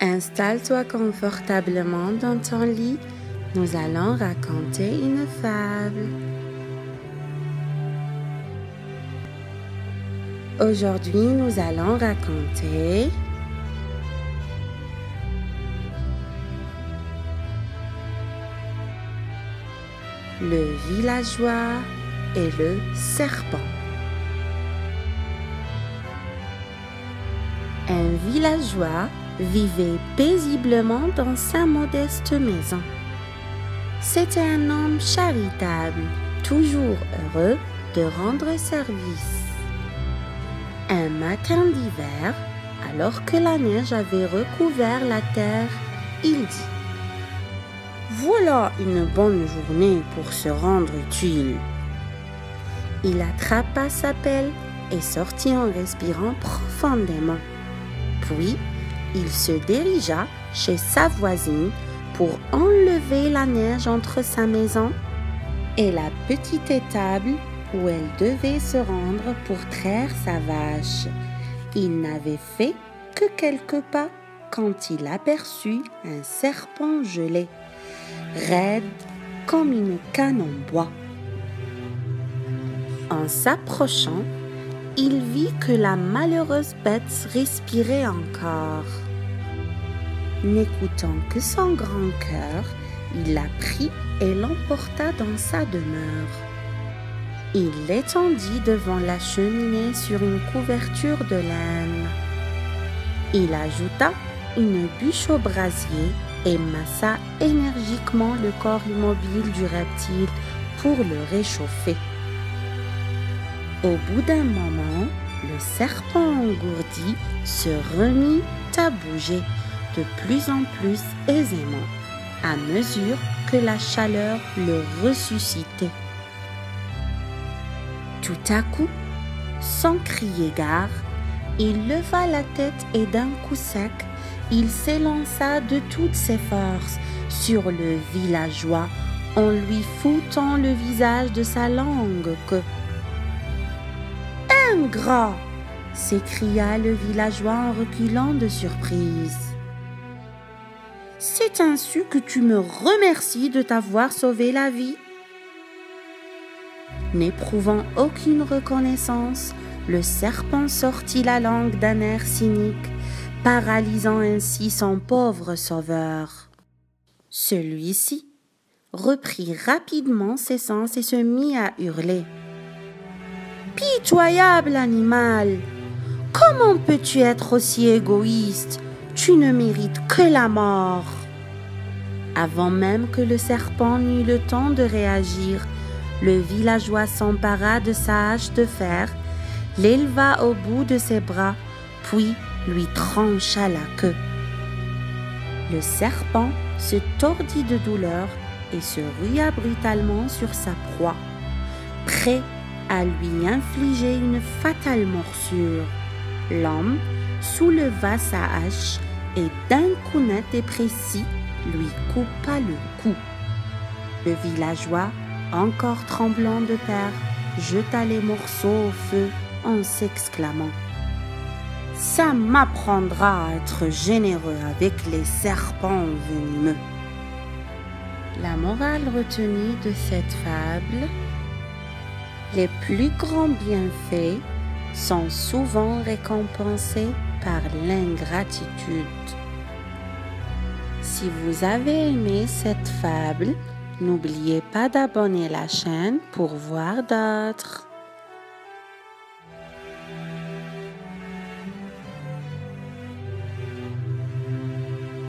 Installe-toi confortablement dans ton lit. Nous allons raconter une fable. Aujourd'hui, nous allons raconter le villageois et le serpent. Un villageois vivait paisiblement dans sa modeste maison. C'était un homme charitable, toujours heureux de rendre service. Un matin d'hiver, alors que la neige avait recouvert la terre, il dit: « Voilà une bonne journée pour se rendre utile. » Il attrapa sa pelle et sortit en respirant profondément. Puis, il se dirigea chez sa voisine pour enlever la neige entre sa maison et la petite étable où elle devait se rendre pour traire sa vache. Il n'avait fait que quelques pas quand il aperçut un serpent gelé, raide comme une canne en bois. En s'approchant, il vit que la malheureuse bête respirait encore. N'écoutant que son grand cœur, il la prit et l'emporta dans sa demeure. Il l'étendit devant la cheminée sur une couverture de laine. Il ajouta une bûche au brasier et massa énergiquement le corps immobile du reptile pour le réchauffer. Au bout d'un moment, le serpent engourdi se remit à bouger de plus en plus aisément, à mesure que la chaleur le ressuscitait. Tout à coup, sans crier gare, il leva la tête et d'un coup sec, il s'élança de toutes ses forces sur le villageois en lui foutant le visage de sa langue que... « Ingrat !» s'écria le villageois en reculant de surprise. « C'est ainsi que tu me remercies de t'avoir sauvé la vie. » N'éprouvant aucune reconnaissance, le serpent sortit la langue d'un air cynique, paralysant ainsi son pauvre sauveur. Celui-ci reprit rapidement ses sens et se mit à hurler. « Pitoyable animal! Comment peux-tu être aussi égoïste? Tu ne mérites que la mort. » Avant même que le serpent n'eût le temps de réagir, le villageois s'empara de sa hache de fer, l'éleva au bout de ses bras, puis lui trancha la queue. Le serpent se tordit de douleur et se rua brutalement sur sa proie, prêt à lui infliger une fatale morsure. L'homme souleva sa hache et d'un coup net et précis lui coupa le cou. Le villageois, encore tremblant de peur, jeta les morceaux au feu en s'exclamant: « Ça m'apprendra à être généreux avec les serpents venimeux. » La morale retenue de cette fable: les plus grands bienfaits sont souvent récompensés par l'ingratitude. Si vous avez aimé cette fable, n'oubliez pas d'abonner la chaîne pour voir d'autres.